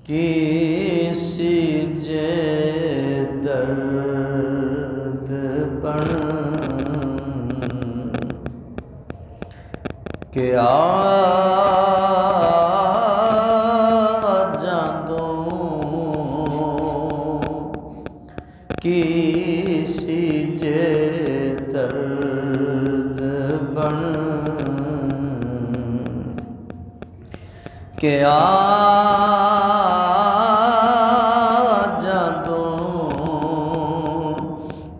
کسی جے درد بن کے آ جاندوں کسی جے درد بن کے آ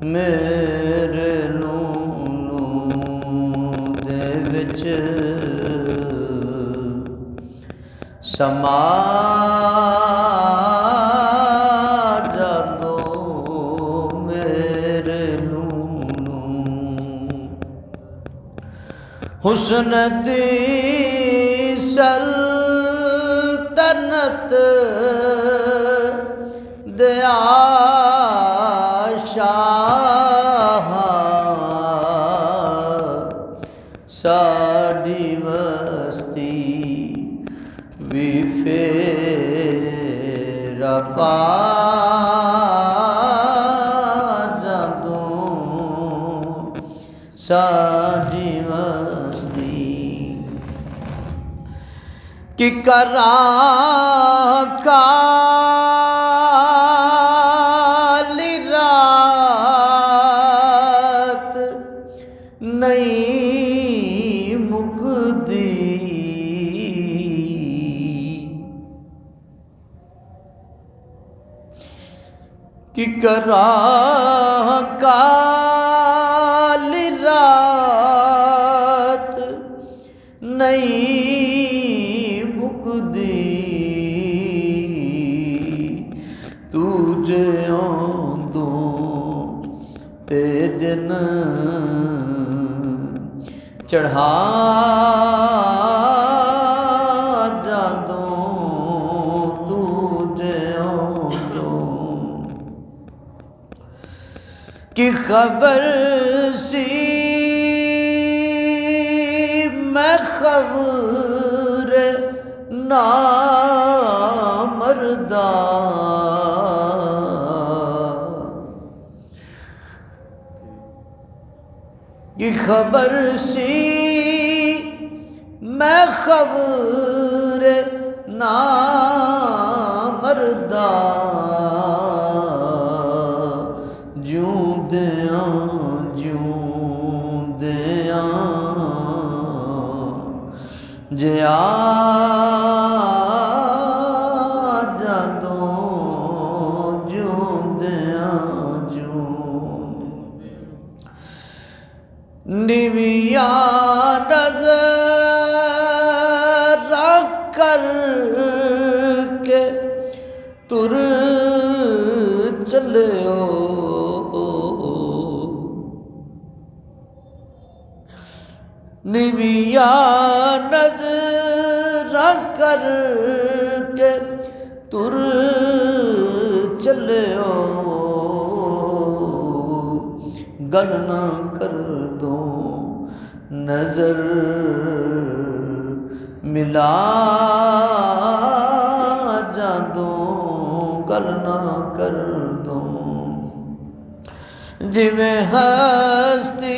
میرے نونو دے وچ سما جادو میرے نونو حسن دی سلطنت دیا شاہ ساڈی وستی وی پھیرا پا جادوں ساڈی وستی کی کراں کالی رات نہیں مکدی کی کراں کالی رات نہیں مکدی تجھے آندوں تے دن چڑھا جادوں تجھے آندوں کی خبر سی میں خبر نامردہ کی خبر سی میں خبر نامردہ جوندیاں جے آ جادوں جوندیاں نیویاں نظر کر کے تر چلیو نیویاں نظر کر کے تر چلیو گل نہ کر دو نظر ملا جادوں گل نہ کر دو جویں ہستی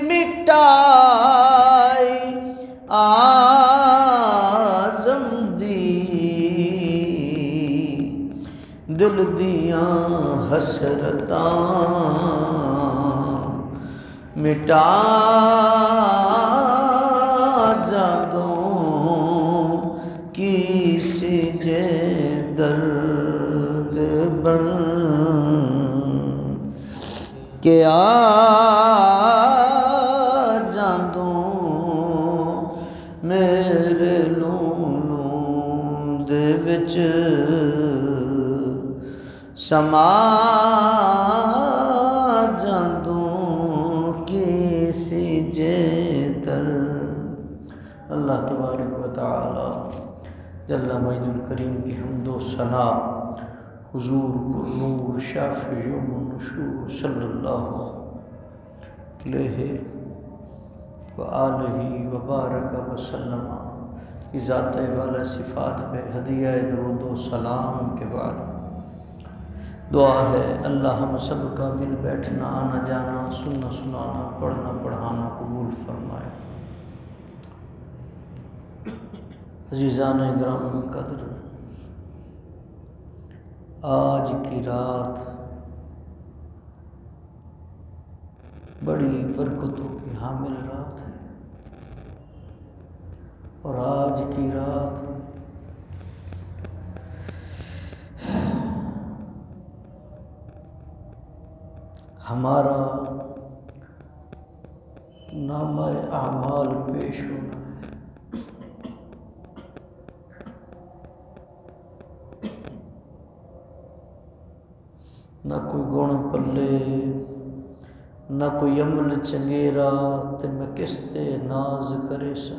مٹائی آزم دی دل دیاں حسرتاں مٹا جادوں کسی جے درد بن کے آ جادوں میرے نونو دے وچ سما جادوں کسی جے در اللہ تبارک و تعالی جل مجد الکریم کی حمد و ثنا حضور پر نور شافع یوم النشور صلی اللہ علیہ وآلہ وبارک وسلم کی ذات والا صفات پہ ہدیہ درود و سلام کے بعد دعا ہے اللہ ہم سب کا مل بیٹھنا آنا جانا سننا سنانا پڑھنا پڑھانا قبول فرمائے۔ عزیزان گرام قدر، آج کی رات بڑی برکتوں کی حامل رات ہے، اور آج کی رات ہمارا نامہ اعمال پیش ہونا ہے۔ نہ کوئی گن پلے نہ کوئی عمل چنگیرا تے میں کس تے ناز کرے سا،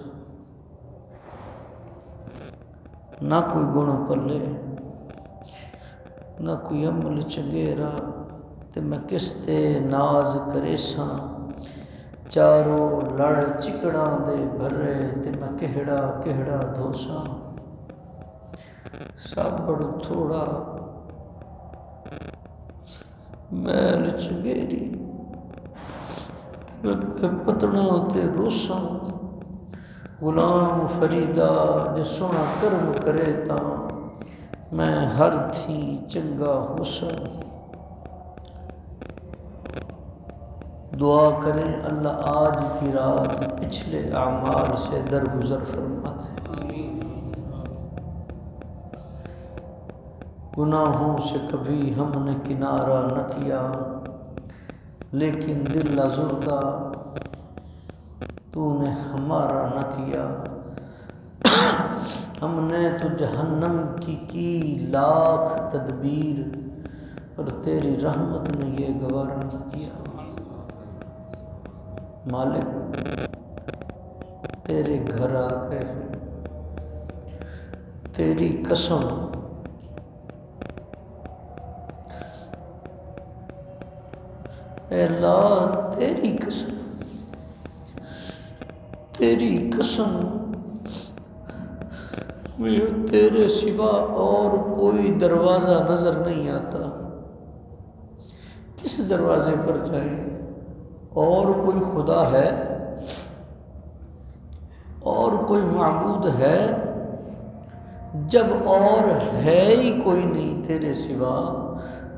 نہ کوئی گن پلے نہ کوئی عمل چنگیرا تے میں کس تے ناز کرے سا، چاروں لڑ چکڑاں دے بھرے تے میں کہڑا کہڑا دھوساں، سابڑ تھوڑا میل چنگیری میں پتنا تے روساں، غلام فریدا جے سونا کرم کرے تاں میں ہر تھی چنگا ہوساں۔ دعا کریں اللہ آج کی رات پچھلے اعمال سے درگزر فرما دے، گناہوں سے کبھی ہم نے کنارہ نہ کیا لیکن دل آزردہ تو نے ہمارا نہ کیا، ہم نے تو جہنم کی لاکھ تدبیر اور تیری رحمت نے یہ گوارا نہ کیا۔ مالک تیرے گھر آ گئے، تیری قسم اے اللہ تیری قسم، تیری قسم میں تیرے سوا اور کوئی دروازہ نظر نہیں آتا، کس دروازے پر جائیں؟ اور کوئی خدا ہے اور کوئی معبود ہے؟ جب اور ہے ہی کوئی نہیں تیرے سوا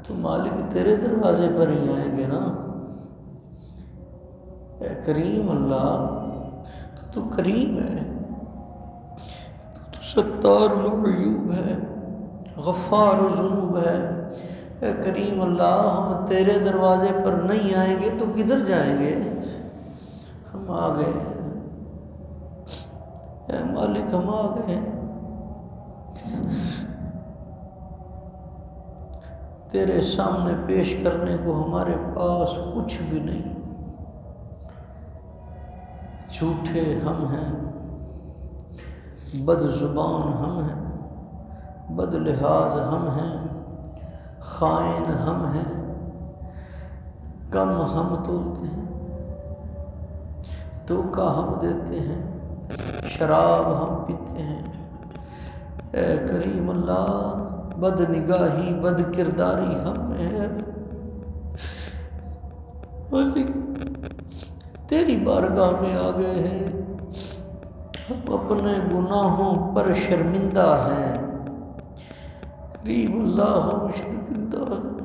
تو مالک تیرے دروازے پر ہی آئیں گے نا۔ اے کریم اللہ تو کریم ہے، تو ستار العیوب ہے، غفار الذنوب ہے۔ اے کریم اللہ ہم تیرے دروازے پر نہیں آئیں گے تو کدھر جائیں گے؟ ہم آ گئے، اے مالک ہم آ گئے، تیرے سامنے پیش کرنے کو ہمارے پاس کچھ بھی نہیں، جھوٹے ہم ہیں، بد زبان ہم ہیں، بد لحاظ ہم ہیں، خائن ہم ہیں، کم ہم تولتے ہیں، دھوکہ ہم دیتے ہیں، شراب ہم پیتے ہیں۔ اے کریم اللہ بد نگاہی بد کرداری ہم ہیں، تیری بارگاہ میں آ گئے ہیں، ہم اپنے گناہوں پر شرمندہ ہیں، کریم اللہ ہم شرمندہ ہیں،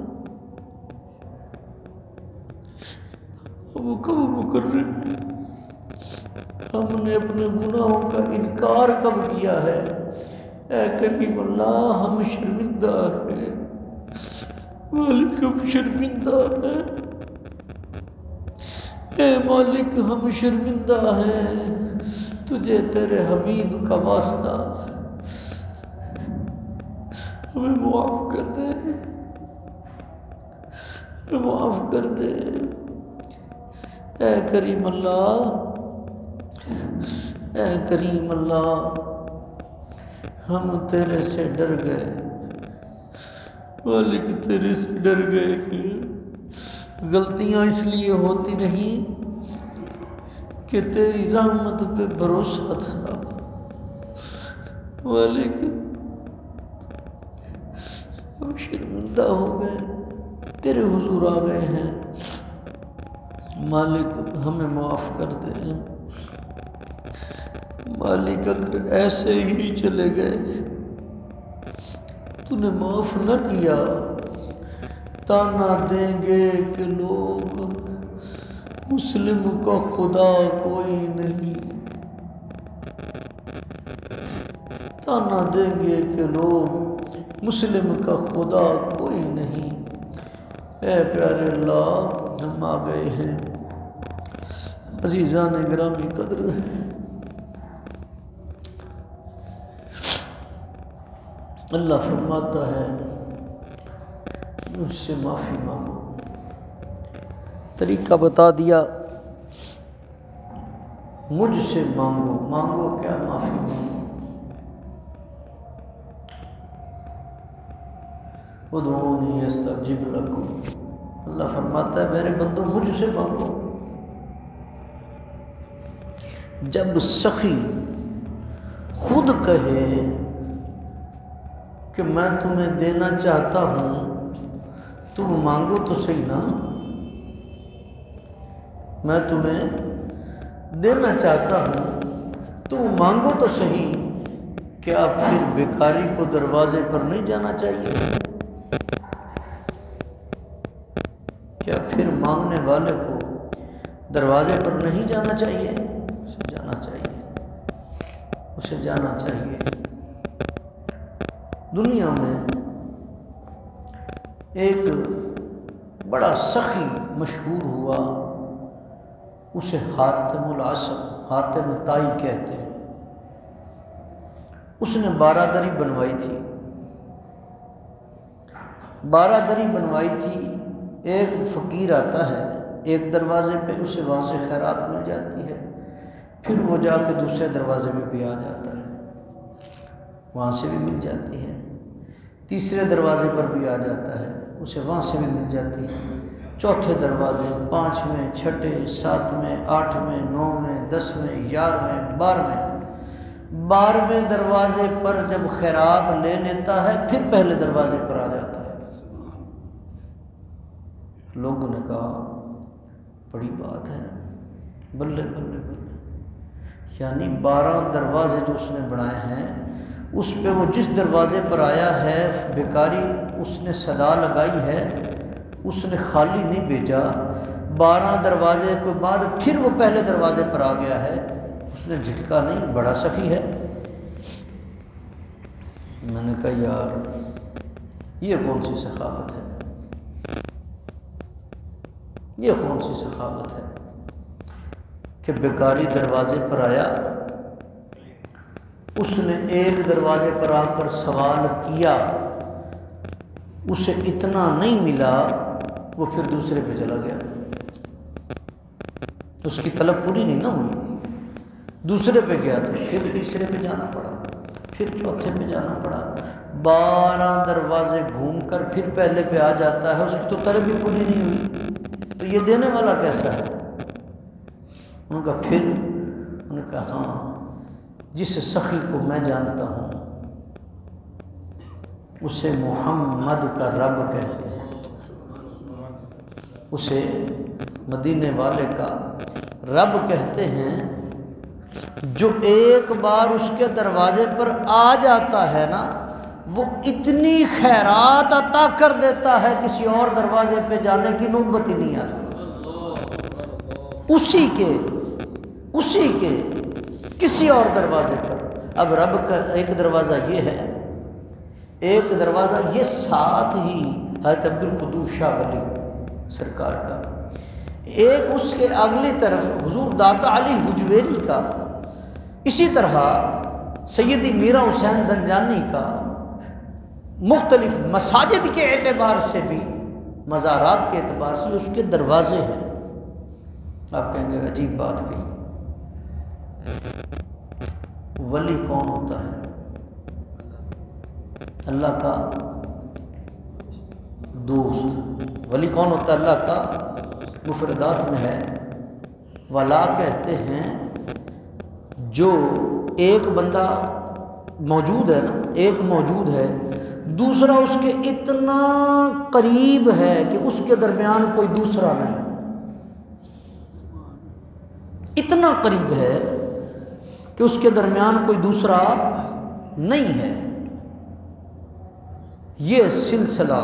ہم کب مکر رہے ہیں؟ ہم نے اپنے گناہوں کا انکار کب کیا ہے؟ اے کریم اللہ ہم شرمندہ ہیں، مالک ہم شرمندہ ہیں، اے مالک ہم شرمندہ ہیں، تجھے تیرے حبیب کا واسطہ ہمیں معاف کر دے، ہمیں معاف کر دے۔ اے کریم اللہ، اے کریم اللہ ہم تیرے سے ڈر گئے، مالک تیرے سے ڈر گئے کہ غلطیاں اس لیے ہوتی نہیں کہ تیری رحمت پہ بھروسہ تھا، مالک ہم شرمندہ ہو گئے، تیرے حضور آ گئے ہیں، مالک ہمیں معاف کر دے۔ مالک اگر ایسے ہی چلے گئے، تو نے معاف نہ کیا، تانا دیں گے کہ لوگ مسلم کا خدا کوئی نہیں، تانا دیں گے کہ لوگ مسلم کا خدا کوئی نہیں۔ اے پیارے اللہ، ہم آ گئے ہیں، عزیزان گرامی قدر، اللہ فرماتا ہے مجھ سے معافی مانگو۔ طریقہ بتا دیا، مجھ سے مانگو۔ مانگو کیا؟ معافی مانگو۔ ادعونی استجب لکم، اللہ فرماتا ہے میرے بندو مجھ سے مانگو۔ جب سخی خود کہے کہ میں تمہیں دینا چاہتا ہوں، تم مانگو تو صحیح نا، میں تمہیں دینا چاہتا ہوں، تم مانگو تو صحیح۔ کیا پھر بیکاری کو دروازے پر نہیں جانا چاہیے؟ کیا پھر مانگنے والے کو دروازے پر نہیں جانا چاہیے؟ اسے جانا چاہیے، اسے جانا چاہیے۔ دنیا میں ایک بڑا سخی مشہور ہوا، اسے حاتم العصب، حاتم طائی کہتے ہیں۔ اس نے بارادری بنوائی تھی، بارادری بنوائی تھی۔ ایک فقیر آتا ہے ایک دروازے پہ، اسے وہاں سے خیرات مل جاتی ہے، پھر وہ جا کے دوسرے دروازے پہ بھی آ جاتا ہے، وہاں سے بھی مل جاتی ہے، تیسرے دروازے پر بھی آ جاتا ہے، اسے وہاں سے بھی مل جاتی ہے، چوتھے دروازے، 5ویں، 6، 7ویں، 8ویں، 9ویں، 10ویں، 11ویں، 12ویں دروازے پر جب خیرات لے لیتا ہے، پھر پہلے دروازے پر آ جاتا ہے۔ لوگوں نے کہا بڑی بات ہے، بلے بلے بلے، یعنی 12 دروازے جو اس نے بنائے ہیں، اس پہ وہ جس دروازے پر آیا ہے بیکاری، اس نے صدا لگائی ہے، اس نے خالی نہیں بھیجا، 12 دروازے کے بعد پھر وہ پہلے دروازے پر آ گیا ہے، اس نے جھٹکا نہیں، بڑا سخی ہے۔ میں نے کہا یار یہ کون سی سخاوت ہے، یہ کون سی سخاوت ہے کہ بیکاری دروازے پر آیا، اس نے ایک دروازے پر آ کر سوال کیا، اسے اتنا نہیں ملا، وہ پھر دوسرے پہ چلا گیا، اس کی طلب پوری نہیں نہ ہوئی، دوسرے پہ گیا تو پھر تیسرے پہ جانا پڑا، پھر چوتھے پہ جانا پڑا، 12 دروازے گھوم کر پھر پہلے پہ آ جاتا ہے، اس کی تو طلب بھی پوری نہیں ہوئی، تو یہ دینے والا کیسا ہے؟ ان کا پھر ان کا ہاں، جس سخی کو میں جانتا ہوں اسے محمد کا رب کہتے ہیں، اسے مدینے والے کا رب کہتے ہیں، جو ایک بار اس کے دروازے پر آ جاتا ہے نا، وہ اتنی خیرات عطا کر دیتا ہے کسی اور دروازے پہ جانے کی نوبت ہی نہیں آتی، اسی کے کسی اور دروازے پر۔ اب رب کا ایک دروازہ یہ ہے، ایک دروازہ یہ ساتھ ہی حضرت عبدالقدوس شاہ ولی سرکار کا، ایک اس کے اگلی طرف حضور داتا علی حجویری کا، اسی طرح سیدی میرا حسین زنجانی کا، مختلف مساجد کے اعتبار سے بھی، مزارات کے اعتبار سے اس کے دروازے ہیں۔ آپ کہیں گے عجیب بات کہی، ولی کون ہوتا ہے؟ اللہ کا دوست۔ ولی کون ہوتا ہے؟ اللہ کا، مفردات میں ہے ولا کہتے ہیں جو ایک بندہ موجود ہے نا، ایک موجود ہے، دوسرا اس کے اتنا قریب ہے کہ اس کے درمیان کوئی دوسرا نہیں، اتنا قریب ہے کہ اس کے درمیان کوئی دوسرا نہیں ہے۔ یہ سلسلہ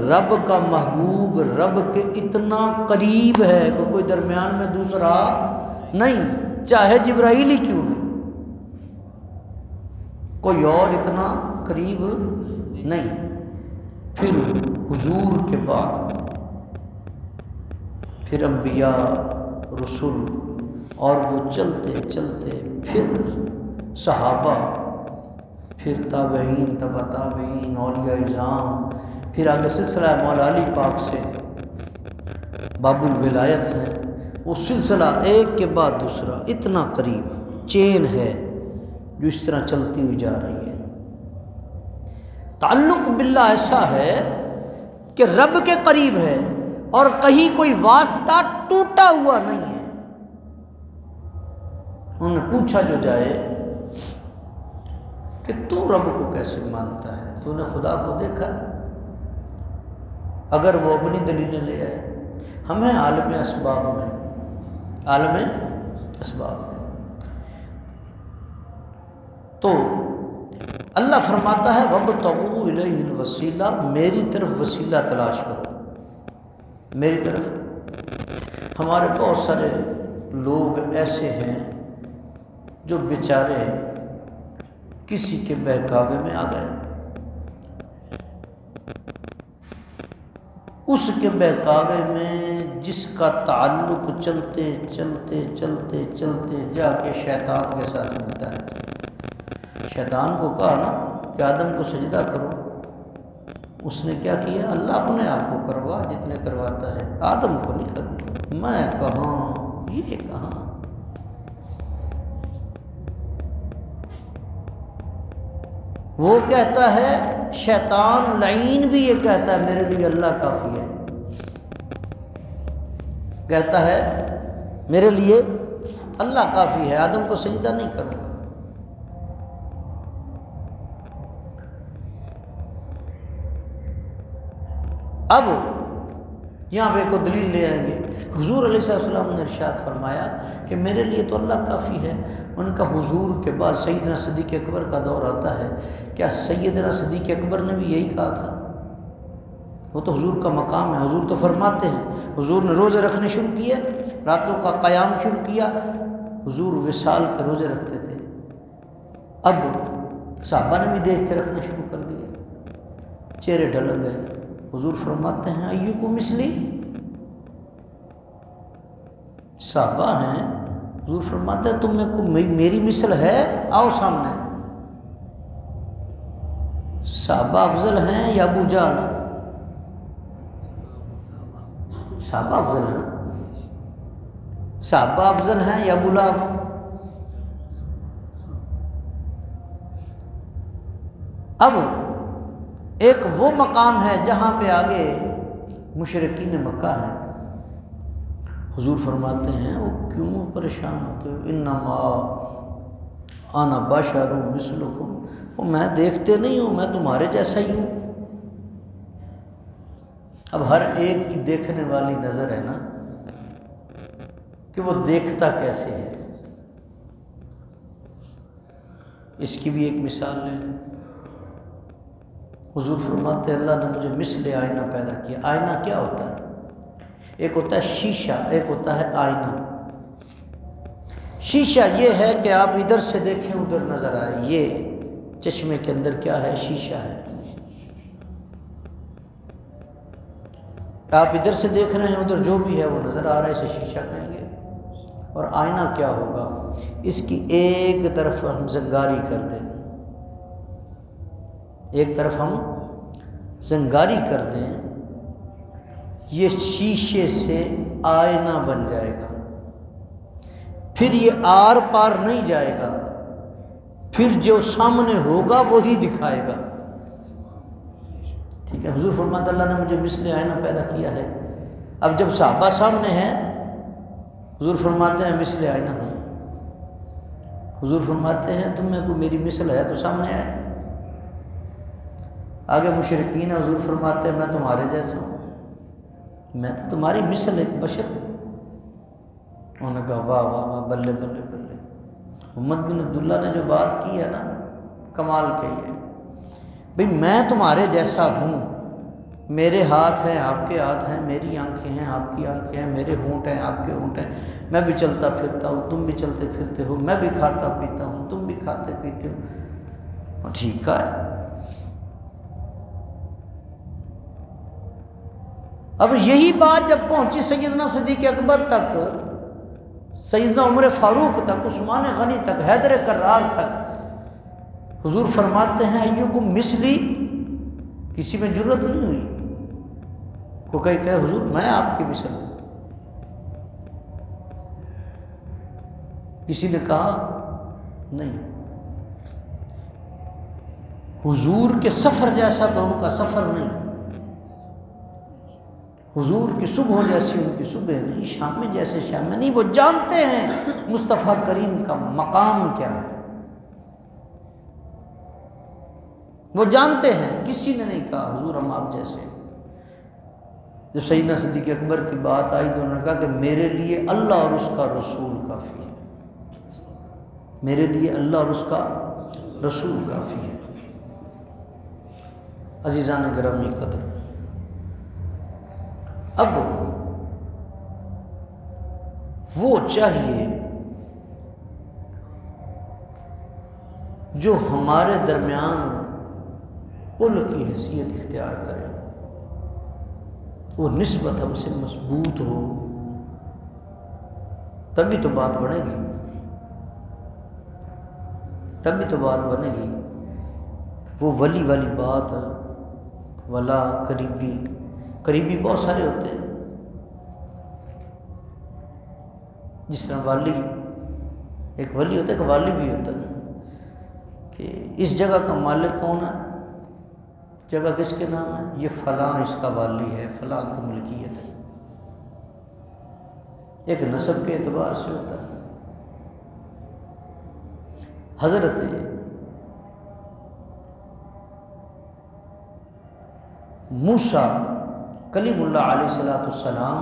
رب کا محبوب رب کے اتنا قریب ہے کہ کوئی درمیان میں دوسرا نہیں، چاہے جبرائیل ہی کیوں نہیں، کوئی اور اتنا قریب نہیں۔ پھر حضور کے بعد پھر انبیاء، رسول، اور وہ چلتے چلتے پھر صحابہ، پھر تابعین، تبع تابعین، اولیاء اعظام، پھر آگے سلسلہ مولا علی پاک سے باب الولایت ہے، وہ سلسلہ ایک کے بعد دوسرا اتنا قریب چین ہے جو اس طرح چلتی ہوئی جا رہی ہے۔ تعلق باللہ ایسا ہے کہ رب کے قریب ہے اور کہیں کوئی واسطہ ٹوٹا ہوا نہیں ہے۔ انہوں نے پوچھا جو جائے کہ تو رب کو کیسے مانتا ہے، تو نے خدا کو دیکھا؟ اگر وہ اپنی دلیلیں لے آئے، ہم ہیں عالم اسباب میں، عالم اسباب میں۔ تو اللہ فرماتا ہے وَابْتَغُوا إِلَيْهِ الْوَسِيلَةَ، میری طرف وسیلہ تلاش کرو، میری طرف۔ ہمارے بہت سارے لوگ ایسے ہیں جو بیچارے کسی کے بہکاوے میں آ گئے، اس کے بہکاوے میں جس کا تعلق چلتے چلتے چلتے چلتے جا کے شیطان کے ساتھ ملتا ہے۔ شیطان کو کہا نا کہ آدم کو سجدہ کرو، اس نے کیا کیا؟ اللہ اپنے آپ کو کروا جتنے کرواتا ہے، آدم کو نہیں کروں، میں کہاں یہ کہاں۔ وہ کہتا ہے، شیطان لعین بھی یہ کہتا ہے میرے لیے اللہ کافی ہے، کہتا ہے میرے لیے اللہ کافی ہے، آدم کو سجدہ نہیں کروں گا۔ اب یہاں پہ کوئی دلیل لے آئیں گے، حضور علیہ السلام نے ارشاد فرمایا کہ میرے لیے تو اللہ کافی ہے۔ ان کا حضور کے بعد سیدنا صدیق اکبر کا دور آتا ہے، کیا سیدنا صدیق اکبر نے بھی یہی کہا تھا؟ وہ تو حضور کا مقام ہے، حضور تو فرماتے ہیں، حضور نے روزے رکھنے شروع کیے، راتوں کا قیام شروع کیا، حضور وصال کے روزے رکھتے تھے، اب صحابہ نے بھی دیکھ کے رکھنا شروع کر دیا، چہرے ڈھل گئے۔ حضور فرماتے ہیں ایکم مثلی، صحابہ ہیں، حضور فرماتے ہیں تم میں کوئی میری مثل ہے؟ آؤ سامنے۔ صحابہ افضل ہیں یا ابو جہل؟ صحابہ افضل ہیں، صحابہ افضل ہیں یا ابو لہب؟ اب ایک وہ مقام ہے جہاں پہ آگے مشرکین مکہ ہیں، حضور فرماتے ہیں وہ کیوں پریشان ہوتے ہو، انما انا بشر مثلکم، وہ میں دیکھتے نہیں ہوں، میں تمہارے جیسا ہی ہوں۔ اب ہر ایک کی دیکھنے والی نظر ہے نا کہ وہ دیکھتا کیسے ہے، اس کی بھی ایک مثال لے لیں۔ حضور فرماتے ہیں اللہ نے مجھے مثل آئینہ پیدا کیا۔ آئینہ کیا ہوتا ہے؟ ایک ہوتا ہے شیشہ، ایک ہوتا ہے آئینہ۔ شیشہ یہ ہے کہ آپ ادھر سے دیکھیں ادھر نظر آئے، یہ چشمے کے اندر کیا ہے؟ شیشہ ہے۔ آپ ادھر سے دیکھ رہے ہیں ادھر جو بھی ہے وہ نظر آ رہا ہے، اسے شیشہ کہیں گے۔ اور آئینہ کیا ہوگا؟ اس کی ایک طرف ہم زنگاری کر دیں، ایک طرف ہم زنگاری کر دیں، یہ شیشے سے آئینہ بن جائے گا، پھر یہ آر پار نہیں جائے گا، پھر جو سامنے ہوگا وہی دکھائے گا۔ ٹھیک ہے، حضور فرماتے اللہ نے مجھے مثل آئینہ پیدا کیا ہے۔ اب جب صحابہ سامنے ہیں، حضور فرماتے ہیں مثل آئینہ ہوں۔ حضور فرماتے ہیں تم میں کوئی میری مثل ہے تو سامنے آئے. آگے مشرکین ہیں، حضور فرماتے ہیں میں تمہارے جیسا ہوں، میں تو تمہاری مثل ایک بشر ہوں. انہوں نے کہا واہ واہ واہ، بلے بلے بلے. محمد بن عبداللہ نے جو بات کی ہے نا، کمال کہی ہے. بھئی میں تمہارے جیسا ہوں، میرے ہاتھ ہیں آپ کے ہاتھ ہیں، میری آنکھیں ہیں آپ کی آنکھیں ہیں، میرے ہونٹ ہیں آپ کے ہونٹ ہیں، میں بھی چلتا پھرتا ہوں تم بھی چلتے پھرتے ہو، میں بھی کھاتا پیتا ہوں تم بھی کھاتے پیتے ہو. ٹھیک ہے. اب یہی بات جب پہنچی سیدنا صدیق اکبر تک، سیدنا عمر فاروق تک، عثمان غنی تک، حیدر کرار تک، حضور فرماتے ہیں ایکم مثلی، کسی میں جرت نہیں ہوئی کو کہے حضور میں آپ کی مثل ہوں. کسی نے کہا نہیں. حضور کے سفر جیسا تو ان کا سفر نہیں، حضور کی صبح جیسی ان کی صبح نہیں، شام میں جیسے شام میں نہیں. وہ جانتے ہیں مصطفیٰ کریم کا مقام کیا ہے، وہ جانتے ہیں. کسی نے نہیں کہا حضور ہم آپ جیسے. جب سیدنا صدیق اکبر کی بات آئی تو انہوں نے کہا کہ میرے لیے اللہ اور اس کا رسول کافی ہے، میرے لیے اللہ اور اس کا رسول کافی ہے. عزیزان گرامی قدر، اب وہ چاہیے جو ہمارے درمیان پل کی حیثیت اختیار کرے، وہ نسبت ہم سے مضبوط ہو، تبھی تو بات بنے گی، تبھی تو بات بنے گی. وہ ولی والی بات، ولا قریبی، قریبی بہت سارے ہوتے ہیں. جس طرح والی، ایک ولی ہوتا ہے ایک والی بھی ہوتا ہے، کہ اس جگہ کا مالک کون ہے، جگہ کس کے نام ہے، یہ فلاں اس کا والی ہے، فلاں کی ملکیت ہے. ایک نسب کے اعتبار سے ہوتا ہے. حضرت موسیٰ کلیم اللہ علیہ السلام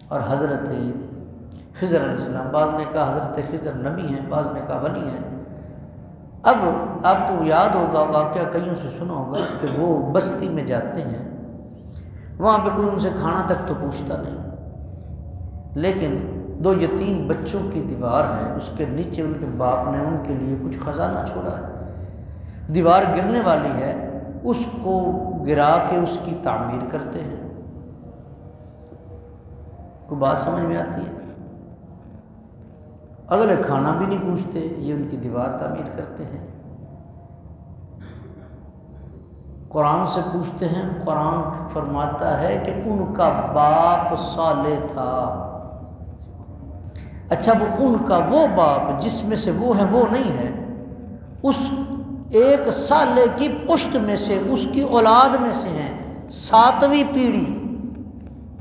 اور حضرت خضر علیہ السلام، بعض نے کہا حضرت خضر نبی ہیں، بعض نے کہا ولی ہیں. اب آپ کو یاد ہوگا واقعہ کئیوں سے سنا ہوگا کہ وہ بستی میں جاتے ہیں، وہاں پہ کوئی ان سے کھانا تک تو پوچھتا نہیں، لیکن 2 یتیم بچوں کی دیوار ہے، اس کے نیچے ان کے باپ نے ان کے لیے کچھ خزانہ چھوڑا ہے. دیوار گرنے والی ہے، اس کو گرا کے اس کی تعمیر کرتے ہیں. کوئی بات سمجھ میں آتی ہے؟ اگلے کھانا بھی نہیں پوچھتے، یہ ان کی دیوار تعمیر کرتے ہیں. قرآن سے پوچھتے ہیں، قرآن فرماتا ہے کہ ان کا باپ صالح تھا. اچھا وہ ان کا وہ باپ جس میں سے وہ ہے وہ نہیں ہے، اس ایک صالح کی پشت میں سے، اس کی اولاد میں سے ہیں 7ویں پیڑھی.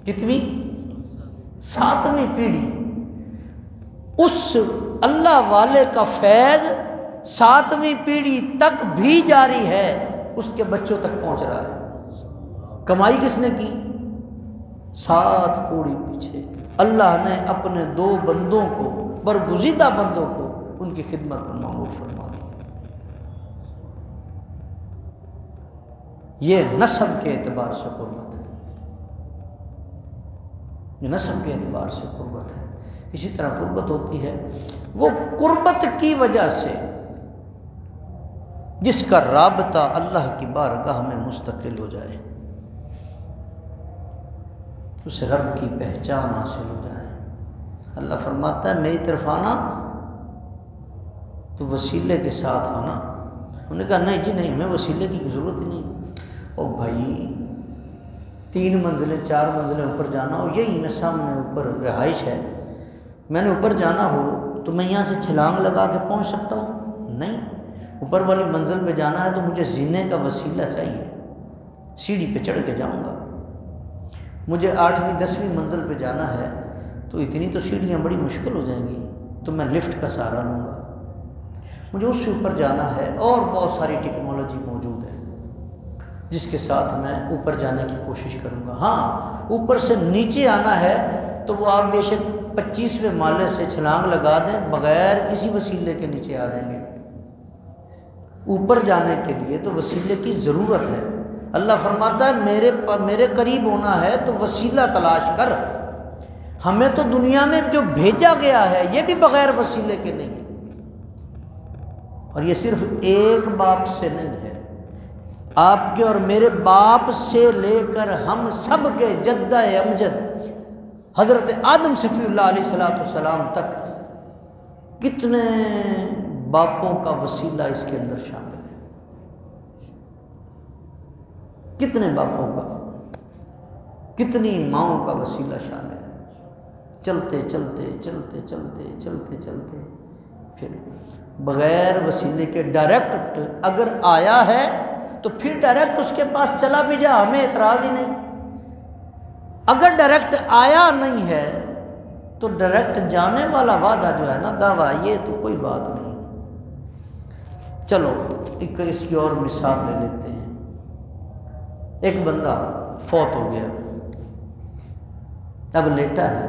کتنی؟ 7ویں پیڑھی. اس اللہ والے کا فیض 7ویں پیڑھی تک بھی جاری ہے، اس کے بچوں تک پہنچ رہا ہے. کمائی کس نے کی؟ 7 پوڑی پیچھے اللہ نے اپنے 2 بندوں کو، برگزیدہ بندوں کو، ان کی خدمت پر معمور فرما دیا. یہ نسب کے اعتبار سے قربت ہے، یہ نسب کے اعتبار سے قربت ہے. اسی طرح قربت ہوتی ہے وہ قربت کی وجہ سے جس کا رابطہ اللہ کی بارگاہ میں مستقل ہو جائے، اسے رب کی پہچان حاصل ہو جائے. اللہ فرماتا ہے میری طرف آنا تو وسیلے کے ساتھ آنا. انہوں نے کہا نہیں جی نہیں، ہمیں وسیلے کی ضرورت ہی نہیں. او بھائی 3 منزلیں 4 منزلیں اوپر جانا ہو، یہی میں سامنے اوپر رہائش ہے، میں نے اوپر جانا ہو تو میں یہاں سے چھلانگ لگا کے پہنچ سکتا ہوں؟ نہیں. اوپر والی منزل پہ جانا ہے تو مجھے زینے کا وسیلہ چاہیے، سیڑھی پہ چڑھ کے جاؤں گا. مجھے 8ویں 10ویں منزل پہ جانا ہے تو اتنی تو سیڑھیاں بڑی مشکل ہو جائیں گی، تو میں لفٹ کا سہارا لوں گا. مجھے اس سے اوپر جانا ہے، اور بہت ساری ٹیکنالوجی موجود ہے جس کے ساتھ میں اوپر جانے کی کوشش کروں گا۔ ہاں اوپر سے نیچے آنا ہے تو وہ آپ بے شک 25ویں مالے سے چھلانگ لگا دیں، بغیر کسی وسیلے کے نیچے آ جائیں گے۔ اوپر جانے کے لیے تو وسیلے کی ضرورت ہے۔ اللہ فرماتا ہے میرے قریب ہونا ہے تو وسیلہ تلاش کر۔ ہمیں تو دنیا میں جو بھیجا گیا ہے یہ بھی بغیر وسیلے کے نہیں ہے، اور یہ صرف ایک باپ سے نہیں ہے، آپ کے اور میرے باپ سے لے کر ہم سب کے جدہ امجد حضرت آدم صفی اللہ علیہ السلام تک کتنے باپوں کا وسیلہ اس کے اندر شامل ہے، کتنے باپوں کا، کتنی ماؤں کا وسیلہ شامل ہے۔ چلتے چلتے چلتے چلتے چلتے چلتے پھر بغیر وسیلے کے ڈائریکٹ اگر آیا ہے تو پھر ڈائریکٹ اس کے پاس چلا بھی جا، ہمیں اعتراض ہی نہیں۔ اگر ڈائریکٹ آیا نہیں ہے تو ڈائریکٹ جانے والا وعدہ جو ہے نا، دعویٰ، یہ تو کوئی بات نہیں۔ چلو ایک اس کی اور مثال لے لیتے ہیں۔ ایک بندہ فوت ہو گیا، اب لیٹا ہے،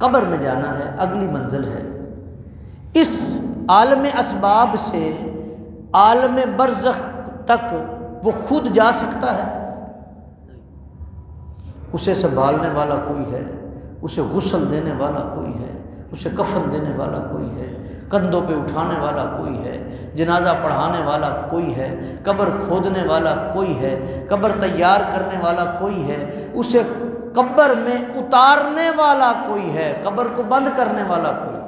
قبر میں جانا ہے، اگلی منزل ہے۔ اس عالم اسباب سے عالم برزخ تک وہ خود جا سکتا ہے؟ اسے سنبھالنے والا کوئی ہے، اسے غسل دینے والا کوئی ہے، اسے کفن دینے والا کوئی ہے، کندھوں پہ اٹھانے والا کوئی ہے، جنازہ پڑھانے والا کوئی ہے، قبر کھودنے والا کوئی ہے، قبر تیار کرنے والا کوئی ہے، اسے قبر میں اتارنے والا کوئی ہے، قبر کو بند کرنے والا کوئی ہے۔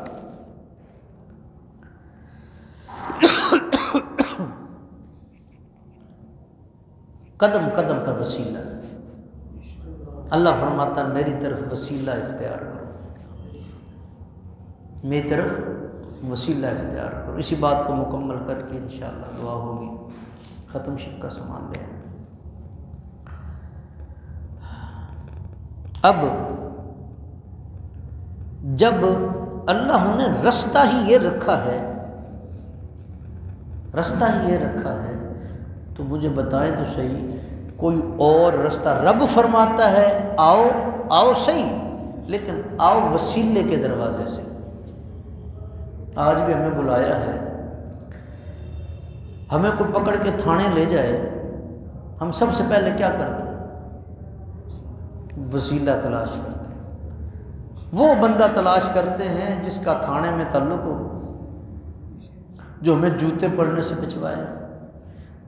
قدم قدم پر وسیلہ۔ اللہ فرماتا ہے میری طرف وسیلہ اختیار کرو، میری طرف وسیلہ اختیار کرو۔ اسی بات کو مکمل کر کے انشاءاللہ دعا ہوگی، ختم شپ کا سامان لے۔ اب جب اللہ نے رستہ ہی یہ رکھا ہے، رستہ ہی یہ رکھا ہے، تو مجھے بتائیں تو صحیح، کوئی اور رستہ؟ رب فرماتا ہے آؤ آؤ صحیح، لیکن آؤ وسیلے کے دروازے سے۔ آج بھی ہمیں بلایا ہے، ہمیں کوئی پکڑ کے تھانے لے جائے، ہم سب سے پہلے کیا کرتے ہیں؟ وسیلہ تلاش کرتے ہیں۔ وہ بندہ تلاش کرتے ہیں جس کا تھانے میں تعلق ہو، جو ہمیں جوتے پڑنے سے بچوائے،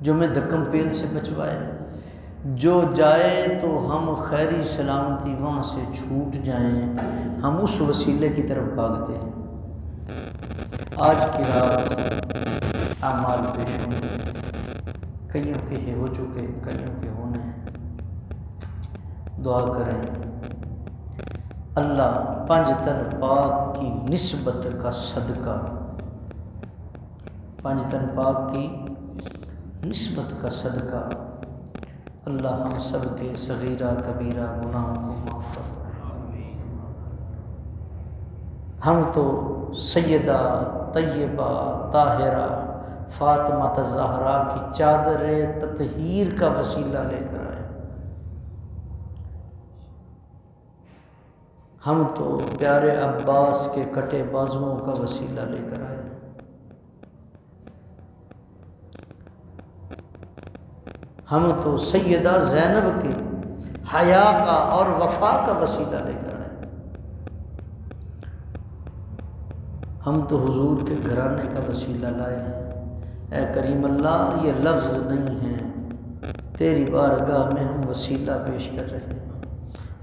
جو ہمیں دھکم پیل سے بچوائے، جو جائے تو ہم خیری سلامتی وہاں سے چھوٹ جائیں، ہم اس وسیلے کی طرف بھاگتے ہیں۔ آج کی رات اعمال پیش ہونے، کئیوں کے ہو چکے، کئیوں کے ہونے ہیں۔ دعا کریں اللہ پنجتن پاک کی نسبت کا صدقہ، پنجتن پاک کی نسبت کا صدقہ اللہ ہم سب کے صغیرہ کبیرہ گناہوں کو معاف فرمائے۔ ہم تو سیدہ طیبہ طاہرہ فاطمہ الزہرا کی چادر تطہیر کا وسیلہ لے کر آئے، ہم تو پیارے عباس کے کٹے بازوؤں کا وسیلہ لے کر آئے، ہم تو سیدہ زینب کے حیا کا اور وفا کا وسیلہ لے کر آئے، ہم تو حضور کے گھرانے کا وسیلہ لائے ہیں۔ اے کریم اللہ، یہ لفظ نہیں ہیں، تیری بارگاہ میں ہم وسیلہ پیش کر رہے ہیں۔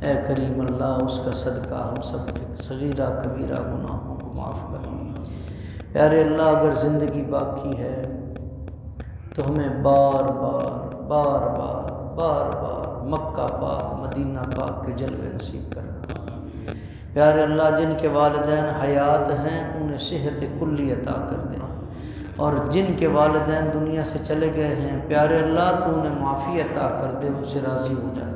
اے کریم اللہ، اس کا صدقہ ہم سب کے صغیرہ کبیرہ گناہوں کو معاف کر۔ پیارے اللہ، اگر زندگی باقی ہے تو ہمیں بار بار بار بار بار بار مکہ پاک مدینہ پاک کے جلوے نصیب کرنا۔ پیارے اللہ، جن کے والدین حیات ہیں انہیں صحت کلی عطا کر دیں، اور جن کے والدین دنیا سے چلے گئے ہیں پیارے اللہ تو انہیں معافی عطا کر دے، ان سے راضی ہو جائے،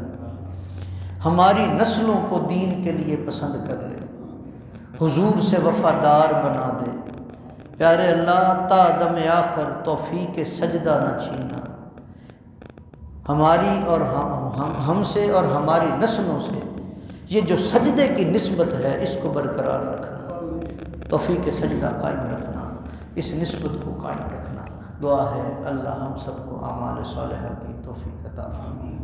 ہماری نسلوں کو دین کے لیے پسند کر لے، حضور سے وفادار بنا دے، پیارے اللہ تا دم آخر توفیق سجدہ نہ چھینا، ہماری اور ہم سے اور ہماری نسلوں سے یہ جو سجدے کی نسبت ہے اس کو برقرار رکھنا، توفیق سجدہ قائم رکھنا، اس نسبت کو قائم رکھنا۔ دعا ہے اللہ ہم سب کو اعمال صالحہ کی توفیق عطا فرمائے۔